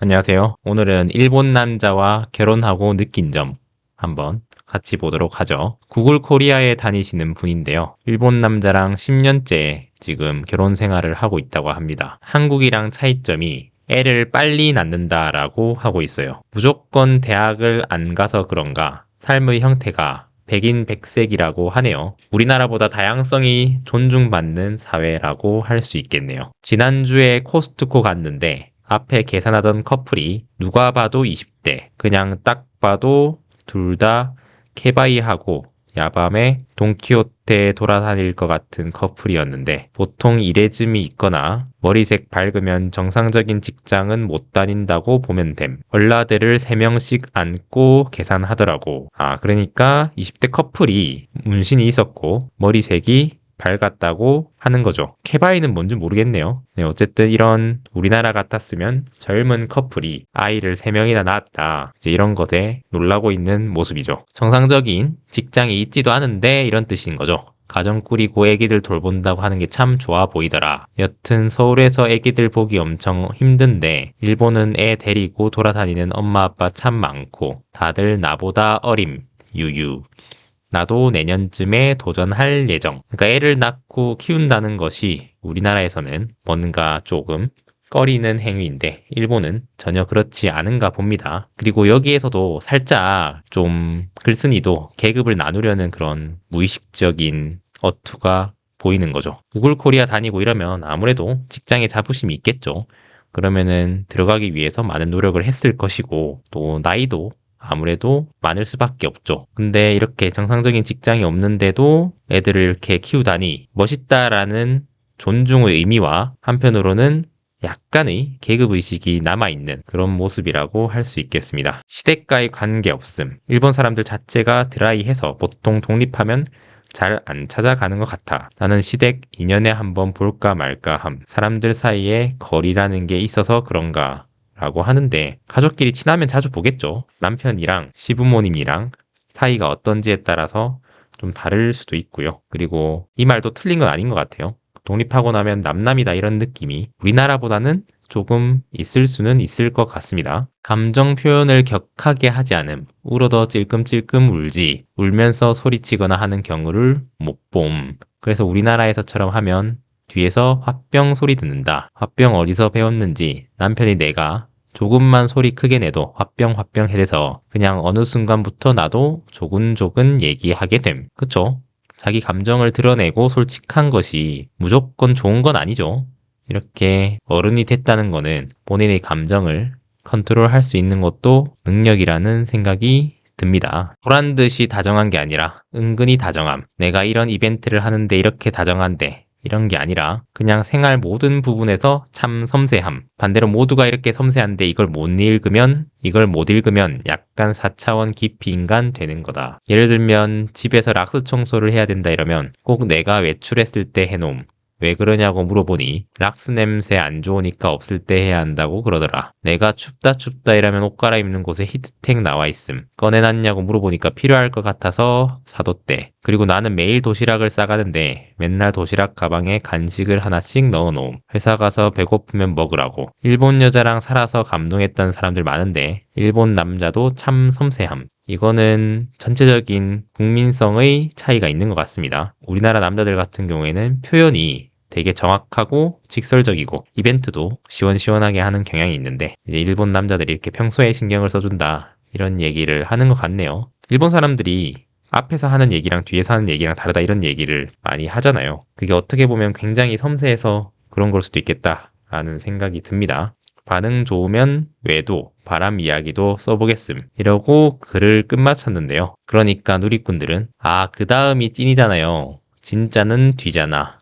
안녕하세요. 오늘은 일본 남자와 결혼하고 느낀 점 한번 같이 보도록 하죠. 구글 코리아에 다니시는 분인데요. 일본 남자랑 10년째 지금 결혼 생활을 하고 있다고 합니다. 한국이랑 차이점이 애를 빨리 낳는다라고 하고 있어요. 무조건 대학을 안 가서 그런가 삶의 형태가 백인 백색이라고 하네요. 우리나라보다 다양성이 존중받는 사회라고 할 수 있겠네요. 지난주에 코스트코 갔는데 앞에 계산하던 커플이 누가 봐도 20대, 그냥 딱 봐도 둘 다 케바이하고 야밤에 돈키호테 돌아다닐 것 같은 커플이었는데 보통 이레즘이 있거나 머리색 밝으면 정상적인 직장은 못 다닌다고 보면 됨. 얼라들을 3명씩 안고 계산하더라고. 그러니까 20대 커플이 문신이 있었고 머리색이 밝았다고 하는 거죠. 케바이는 뭔지 모르겠네요. 네, 어쨌든 이런 우리나라 같았으면 젊은 커플이 아이를 3명이나 낳았다. 이제 이런 것에 놀라고 있는 모습이죠. 정상적인 직장이 있지도 않은데 이런 뜻인 거죠. 가정 꾸리고 애기들 돌본다고 하는 게 참 좋아 보이더라. 여튼 서울에서 애기들 보기 엄청 힘든데 일본은 애 데리고 돌아다니는 엄마 아빠 참 많고 다들 나보다 어림. 유유. 나도 내년쯤에 도전할 예정. 그러니까 애를 낳고 키운다는 것이 우리나라에서는 뭔가 조금 꺼리는 행위인데 일본은 전혀 그렇지 않은가 봅니다. 그리고 여기에서도 살짝 좀 글쓴이도 계급을 나누려는 그런 무의식적인 어투가 보이는 거죠. 구글 코리아 다니고 이러면 아무래도 직장에 자부심이 있겠죠. 그러면은 들어가기 위해서 많은 노력을 했을 것이고 또 나이도 아무래도 많을 수밖에 없죠. 근데 이렇게 정상적인 직장이 없는데도 애들을 이렇게 키우다니 멋있다라는 존중의 의미와 한편으로는 약간의 계급의식이 남아있는 그런 모습이라고 할 수 있겠습니다. 시댁과의 관계없음. 일본 사람들 자체가 드라이해서 보통 독립하면 잘 안 찾아가는 것 같아. 나는 시댁 2년에 한번 볼까 말까 함. 사람들 사이에 거리라는 게 있어서 그런가 라고 하는데 가족끼리 친하면 자주 보겠죠. 남편이랑 시부모님이랑 사이가 어떤지에 따라서 좀 다를 수도 있고요. 그리고 이 말도 틀린 건 아닌 것 같아요. 독립하고 나면 남남이다 이런 느낌이 우리나라보다는 조금 있을 수는 있을 것 같습니다. 감정 표현을 격하게 하지 않음. 울어도 찔끔찔끔 울지. 울면서 소리치거나 하는 경우를 못 봄. 그래서 우리나라에서처럼 하면 뒤에서 화병 소리 듣는다. 화병 어디서 배웠는지 남편이 내가 조금만 소리 크게 내도 화병 해대서 그냥 어느 순간부터 나도 조근조근 얘기하게 됨. 그쵸? 자기 감정을 드러내고 솔직한 것이 무조건 좋은 건 아니죠. 이렇게 어른이 됐다는 거는 본인의 감정을 컨트롤할 수 있는 것도 능력이라는 생각이 듭니다. 보란 듯이 다정한 게 아니라 은근히 다정함. 내가 이런 이벤트를 하는데 이렇게 다정한데 이런 게 아니라 그냥 생활 모든 부분에서 참 섬세함. 반대로 모두가 이렇게 섬세한데 이걸 못 읽으면 약간 4차원 깊이 인간 되는 거다. 예를 들면 집에서 락스 청소를 해야 된다 이러면 꼭 내가 외출했을 때 해놓음. 왜 그러냐고 물어보니 락스 냄새 안 좋으니까 없을 때 해야 한다고 그러더라. 내가 춥다 이러면 옷 갈아입는 곳에 히트텍 나와 있음. 꺼내놨냐고 물어보니까 필요할 것 같아서 사뒀대. 그리고 나는 매일 도시락을 싸가는데 맨날 도시락 가방에 간식을 하나씩 넣어놓음. 회사 가서 배고프면 먹으라고. 일본 여자랑 살아서 감동했던 사람들 많은데 일본 남자도 참 섬세함. 이거는 전체적인 국민성의 차이가 있는 것 같습니다. 우리나라 남자들 같은 경우에는 표현이 되게 정확하고 직설적이고 이벤트도 시원시원하게 하는 경향이 있는데 이제 일본 남자들이 이렇게 평소에 신경을 써준다 이런 얘기를 하는 것 같네요. 일본 사람들이 앞에서 하는 얘기랑 뒤에서 하는 얘기랑 다르다 이런 얘기를 많이 하잖아요. 그게 어떻게 보면 굉장히 섬세해서 그런 걸 수도 있겠다라는 생각이 듭니다. 반응 좋으면 외도, 바람 이야기도 써보겠음. 이러고 글을 끝마쳤는데요. 그러니까 누리꾼들은 그 다음이 찐이잖아요. 진짜는 뒤잖아.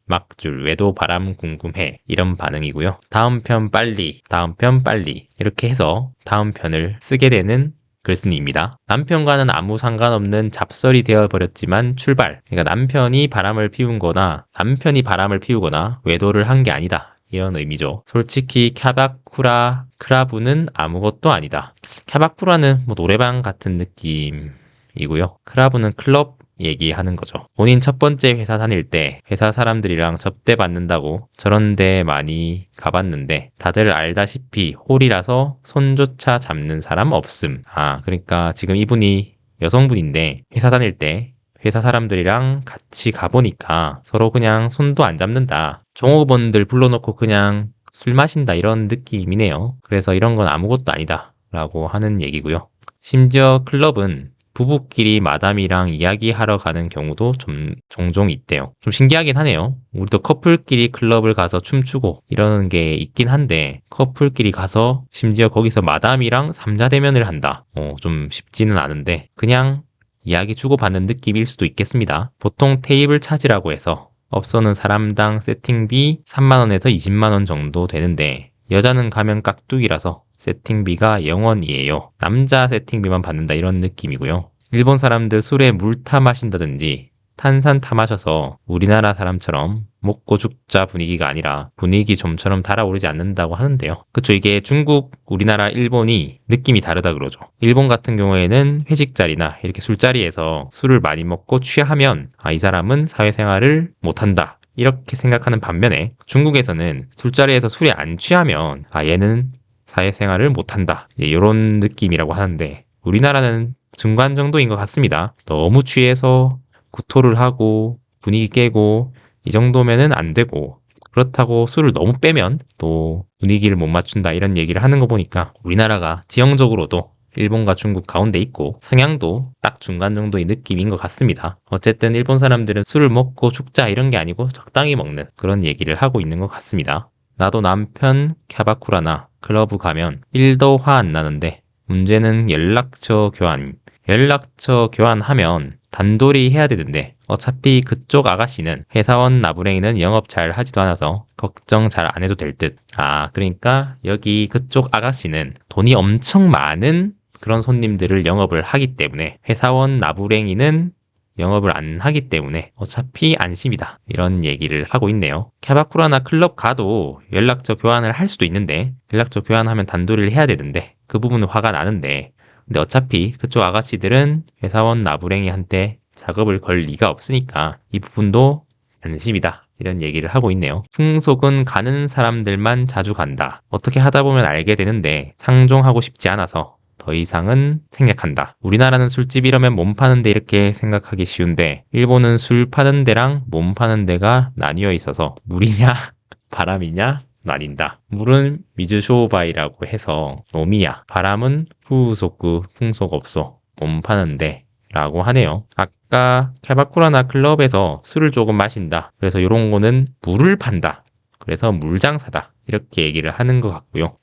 막줄, 외도 바람 궁금해. 이런 반응이고요. 다음 편 빨리. 이렇게 해서 다음 편을 쓰게 되는 글쓴이입니다. 남편과는 아무 상관없는 잡설이 되어버렸지만 출발. 그러니까 남편이 바람을 피우거나 외도를 한 게 아니다. 이런 의미죠. 솔직히 크라부는 아무것도 아니다. 캬바쿠라는 뭐 노래방 같은 느낌이고요. 크라부는 클럽 얘기하는 거죠. 본인 첫 번째 회사 다닐 때 회사 사람들이랑 접대받는다고 저런 데 많이 가봤는데 다들 알다시피 홀이라서 손조차 잡는 사람 없음. 그러니까 지금 이분이 여성분인데 회사 다닐 때 회사 사람들이랑 같이 가보니까 서로 그냥 손도 안 잡는다. 종업원들 불러놓고 그냥 술 마신다 이런 느낌이네요. 그래서 이런 건 아무것도 아니다 라고 하는 얘기고요. 심지어 클럽은 부부끼리 마담이랑 이야기하러 가는 경우도 종종 있대요. 좀 신기하긴 하네요. 우리도 커플끼리 클럽을 가서 춤추고 이러는 게 있긴 한데 커플끼리 가서 심지어 거기서 마담이랑 삼자 대면을 한다. 좀 쉽지는 않은데 그냥 이야기 주고받는 느낌일 수도 있겠습니다. 보통 테이블 차지라고 해서 업소는 사람당 세팅비 3만원에서 20만원 정도 되는데 여자는 가면 깍두기라서 세팅비가 0원이에요. 남자 세팅비만 받는다 이런 느낌이고요. 일본 사람들 술에 물 타 마신다든지 탄산 타 마셔서 우리나라 사람처럼 먹고 죽자 분위기가 아니라 분위기 좀처럼 달아오르지 않는다고 하는데요. 그쵸, 이게 중국, 우리나라, 일본이 느낌이 다르다 그러죠. 일본 같은 경우에는 회식 자리나 이렇게 술자리에서 술을 많이 먹고 취하면 이 사람은 사회생활을 못한다. 이렇게 생각하는 반면에 중국에서는 술자리에서 술이 안 취하면 얘는 사회생활을 못한다. 이런 느낌이라고 하는데 우리나라는 중간 정도인 것 같습니다. 너무 취해서 구토를 하고 분위기 깨고 이 정도면은 안 되고 그렇다고 술을 너무 빼면 또 분위기를 못 맞춘다 이런 얘기를 하는 거 보니까 우리나라가 지형적으로도 일본과 중국 가운데 있고 성향도 딱 중간 정도의 느낌인 것 같습니다. 어쨌든 일본 사람들은 술을 먹고 죽자 이런 게 아니고 적당히 먹는 그런 얘기를 하고 있는 것 같습니다. 나도 남편 캬바쿠라나 클러브 가면 1도 화 안 나는데 문제는 연락처 교환. 연락처 교환하면 단돌이 해야 되는데 어차피 그쪽 아가씨는 회사원 나부랭이는 영업 잘 하지도 않아서 걱정 잘 안 해도 될 듯. 그러니까 여기 그쪽 아가씨는 돈이 엄청 많은 그런 손님들을 영업을 하기 때문에 회사원 나부랭이는 영업을 안 하기 때문에 어차피 안심이다. 이런 얘기를 하고 있네요. 캬바쿠라나 클럽 가도 연락처 교환을 할 수도 있는데 연락처 교환하면 단도리를 해야 되는데 그 부분은 화가 나는데 근데 어차피 그쪽 아가씨들은 회사원 나부랭이한테 작업을 걸 리가 없으니까 이 부분도 안심이다. 이런 얘기를 하고 있네요. 풍속은 가는 사람들만 자주 간다. 어떻게 하다 보면 알게 되는데 상종하고 싶지 않아서 더 이상은 생략한다. 우리나라는 술집 이러면 몸 파는 데 이렇게 생각하기 쉬운데 일본은 술 파는 데랑 몸 파는 데가 나뉘어 있어서 물이냐 바람이냐 나뉜다. 물은 미즈쇼바이라고 해서 오미야. 바람은 후소쿠 풍속업소 몸 파는데 라고 하네요. 아까 캬바쿠라나 클럽에서 술을 조금 마신다. 그래서 이런 거는 물을 판다. 그래서 물장사다. 이렇게 얘기를 하는 것 같고요.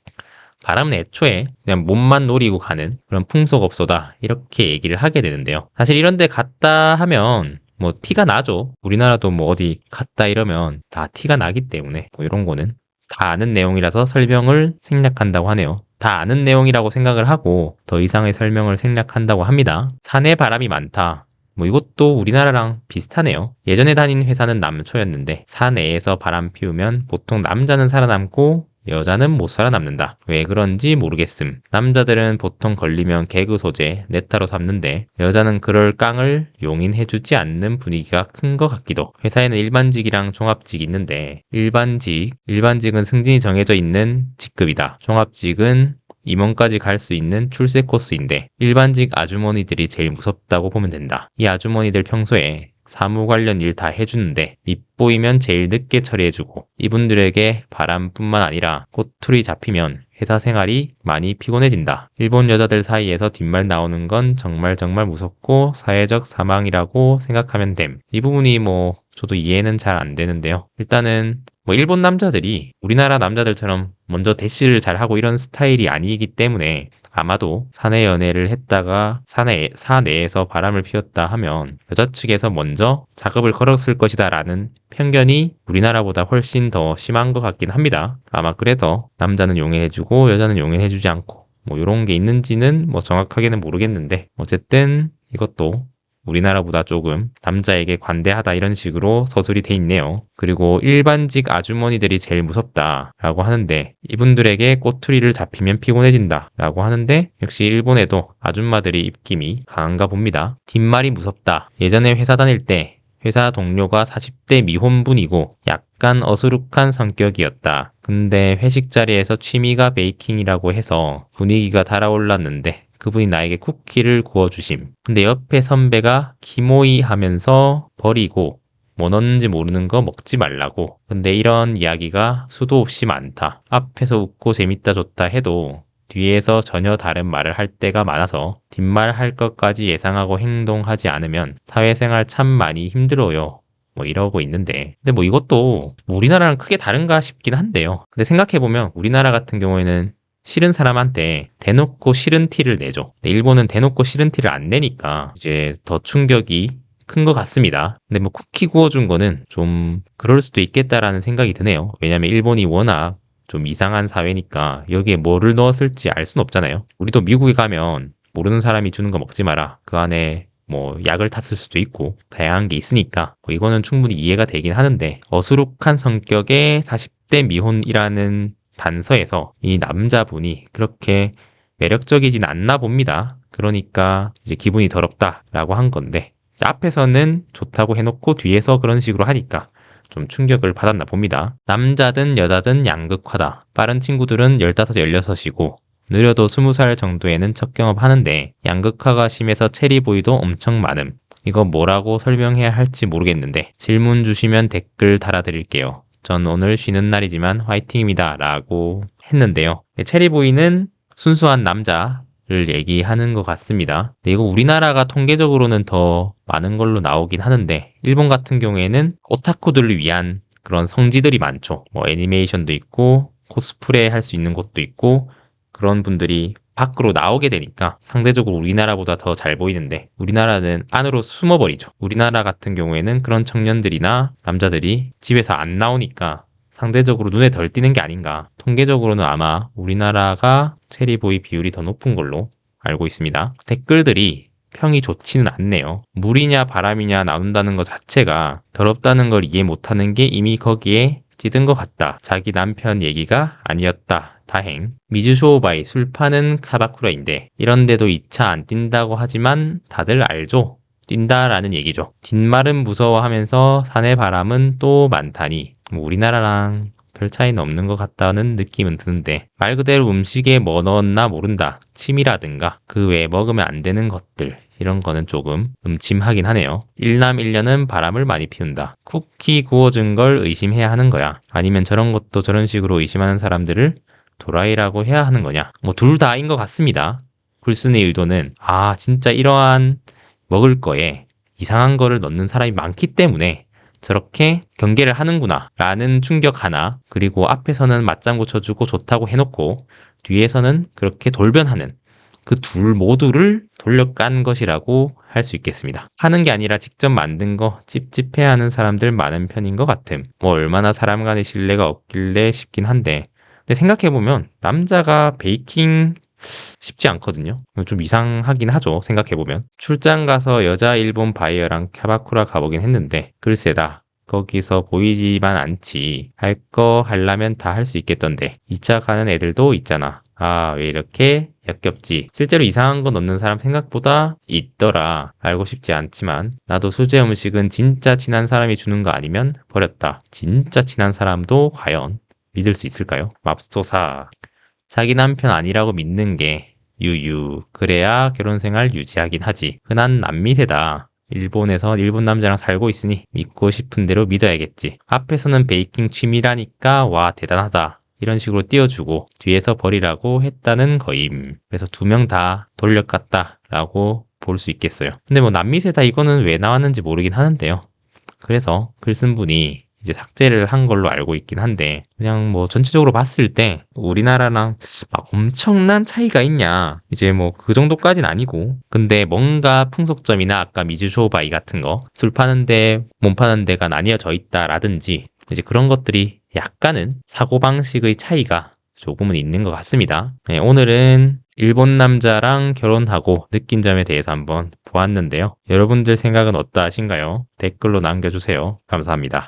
바람은 애초에 그냥 몸만 노리고 가는 그런 풍속업소다. 이렇게 얘기를 하게 되는데요. 사실 이런 데 갔다 하면 뭐 티가 나죠. 우리나라도 뭐 어디 갔다 이러면 다 티가 나기 때문에 뭐 이런 거는 다 아는 내용이라서 설명을 생략한다고 하네요. 다 아는 내용이라고 생각을 하고 더 이상의 설명을 생략한다고 합니다. 산에 바람이 많다. 뭐 이것도 우리나라랑 비슷하네요. 예전에 다닌 회사는 남초였는데 사내에서 바람 피우면 보통 남자는 살아남고 여자는 못 살아남는다. 왜 그런지 모르겠음. 남자들은 보통 걸리면 개그 소재, 네타로 삼는데 여자는 그럴 깡을 용인해주지 않는 분위기가 큰 것 같기도. 회사에는 일반직이랑 종합직이 있는데 일반직은 승진이 정해져 있는 직급이다. 종합직은 임원까지 갈 수 있는 출세 코스인데 일반직 아주머니들이 제일 무섭다고 보면 된다. 이 아주머니들 평소에 사무 관련 일 다 해주는데 밑보이면 제일 늦게 처리해주고 이분들에게 바람뿐만 아니라 꼬투리 잡히면 회사 생활이 많이 피곤해진다. 일본 여자들 사이에서 뒷말 나오는 건 정말 무섭고 사회적 사망이라고 생각하면 됨. 이 부분이 뭐 저도 이해는 잘 안 되는데요. 일단은 뭐 일본 남자들이 우리나라 남자들처럼 먼저 대시를 잘하고 이런 스타일이 아니기 때문에 아마도 사내 연애를 했다가 사내에서 바람을 피웠다 하면 여자 측에서 먼저 작업을 걸었을 것이다 라는 편견이 우리나라보다 훨씬 더 심한 것 같긴 합니다. 아마 그래서 남자는 용인해주고 여자는 용인해주지 않고 뭐 이런 게 있는지는 뭐 정확하게는 모르겠는데 어쨌든 이것도 우리나라보다 조금 남자에게 관대하다 이런 식으로 서술이 돼 있네요. 그리고 일반직 아주머니들이 제일 무섭다라고 하는데 이분들에게 꼬투리를 잡히면 피곤해진다라고 하는데 역시 일본에도 아줌마들이 입김이 강한가 봅니다. 뒷말이 무섭다. 예전에 회사 다닐 때 회사 동료가 40대 미혼분이고 약간 어수룩한 성격이었다. 근데 회식 자리에서 취미가 베이킹이라고 해서 분위기가 달아올랐는데 그분이 나에게 쿠키를 구워주심. 근데 옆에 선배가 키모이 하면서 버리고 뭐 넣는지 모르는 거 먹지 말라고. 근데 이런 이야기가 수도 없이 많다. 앞에서 웃고 재밌다 좋다 해도 뒤에서 전혀 다른 말을 할 때가 많아서 뒷말 할 것까지 예상하고 행동하지 않으면 사회생활 참 많이 힘들어요. 뭐 이러고 있는데 근데 뭐 이것도 우리나라랑 크게 다른가 싶긴 한데요. 근데 생각해보면 우리나라 같은 경우에는 싫은 사람한테 대놓고 싫은 티를 내죠. 근데 일본은 대놓고 싫은 티를 안 내니까 이제 더 충격이 큰 것 같습니다. 근데 뭐 쿠키 구워준 거는 좀 그럴 수도 있겠다라는 생각이 드네요. 왜냐면 일본이 워낙 좀 이상한 사회니까 여기에 뭐를 넣었을지 알 순 없잖아요. 우리도 미국에 가면 모르는 사람이 주는 거 먹지 마라. 그 안에 뭐 약을 탔을 수도 있고 다양한 게 있으니까 뭐 이거는 충분히 이해가 되긴 하는데 어수룩한 성격의 40대 미혼이라는 단서에서 이 남자분이 그렇게 매력적이진 않나 봅니다. 그러니까 이제 기분이 더럽다라고 한 건데 앞에서는 좋다고 해놓고 뒤에서 그런 식으로 하니까 좀 충격을 받았나 봅니다. 남자든 여자든 양극화다. 빠른 친구들은 15, 16이고 느려도 20살 정도에는 첫 경험하는데 양극화가 심해서 체리보이도 엄청 많음. 이거 뭐라고 설명해야 할지 모르겠는데 질문 주시면 댓글 달아드릴게요. 전 오늘 쉬는 날이지만 화이팅입니다. 라고 했는데요. 체리보이는 순수한 남자를 얘기하는 것 같습니다. 근데 이거 우리나라가 통계적으로는 더 많은 걸로 나오긴 하는데 일본 같은 경우에는 오타쿠들을 위한 그런 성지들이 많죠. 뭐 애니메이션도 있고 코스프레 할 수 있는 곳도 있고 그런 분들이 밖으로 나오게 되니까 상대적으로 우리나라보다 더 잘 보이는데 우리나라는 안으로 숨어버리죠. 우리나라 같은 경우에는 그런 청년들이나 남자들이 집에서 안 나오니까 상대적으로 눈에 덜 띄는 게 아닌가. 통계적으로는 아마 우리나라가 체리보이 비율이 더 높은 걸로 알고 있습니다. 댓글들이 평이 좋지는 않네요. 물이냐 바람이냐 나눈다는 것 자체가 더럽다는 걸 이해 못하는 게 이미 거기에 찌든 것 같다. 자기 남편 얘기가 아니었다. 다행. 미즈쇼바이 술 파는 카바쿠라인데 이런데도 2차 안 뛴다고 하지만 다들 알죠? 뛴다라는 얘기죠. 뒷말은 무서워하면서 사내 바람은 또 많다니 뭐 우리나라랑 별 차이는 없는 것 같다는 느낌은 드는데 말 그대로 음식에 뭐 넣었나 모른다. 침이라든가 그 외에 먹으면 안 되는 것들 이런 거는 조금 음침하긴 하네요. 일남 일녀는 바람을 많이 피운다. 쿠키 구워준 걸 의심해야 하는 거야. 아니면 저런 것도 저런 식으로 의심하는 사람들을 도라이라고 해야 하는 거냐. 뭐 둘 다인 것 같습니다. 글쓴의 의도는 진짜 이러한 먹을 거에 이상한 거를 넣는 사람이 많기 때문에 저렇게 경계를 하는구나 라는 충격 하나 그리고 앞에서는 맞장구 쳐주고 좋다고 해놓고 뒤에서는 그렇게 돌변하는 그 둘 모두를 돌려깐 것이라고 할 수 있겠습니다. 하는 게 아니라 직접 만든 거 찝찝해하는 사람들 많은 편인 것 같음. 뭐 얼마나 사람 간의 신뢰가 없길래 싶긴 한데 근데 생각해보면 남자가 베이킹 쉽지 않거든요. 좀 이상하긴 하죠. 생각해보면. 출장 가서 여자 일본 바이어랑 카바쿠라 가보긴 했는데 글쎄다. 거기서 보이지만 않지. 할 거 하려면 다 할 수 있겠던데. 2차 가는 애들도 있잖아. 왜 이렇게 역겹지. 실제로 이상한 거 넣는 사람 생각보다 있더라. 알고 싶지 않지만 나도 수제 음식은 진짜 친한 사람이 주는 거 아니면 버렸다. 진짜 친한 사람도 과연 믿을 수 있을까요? 맙소사. 자기 남편 아니라고 믿는 게 유유. 그래야 결혼 생활 유지하긴 하지. 흔한 남미세다. 일본에서 일본 남자랑 살고 있으니 믿고 싶은 대로 믿어야겠지. 앞에서는 베이킹 취미라니까 와 대단하다. 이런 식으로 띄워주고 뒤에서 버리라고 했다는 거임. 그래서 두 명 다 돌려깠다라고 볼 수 있겠어요. 근데 뭐 남미세다 이거는 왜 나왔는지 모르긴 하는데요. 그래서 글 쓴 분이 이제 삭제를 한 걸로 알고 있긴 한데 그냥 뭐 전체적으로 봤을 때 우리나라랑 막 엄청난 차이가 있냐 이제 뭐 그 정도까지는 아니고 근데 뭔가 풍속점이나 아까 미즈쇼바이 같은 거 술 파는데 몸 파는 데가 나뉘어져 있다라든지 이제 그런 것들이 약간은 사고방식의 차이가 조금은 있는 것 같습니다. 네, 오늘은 일본 남자랑 결혼하고 느낀 점에 대해서 한번 보았는데요. 여러분들 생각은 어떠하신가요? 댓글로 남겨주세요. 감사합니다.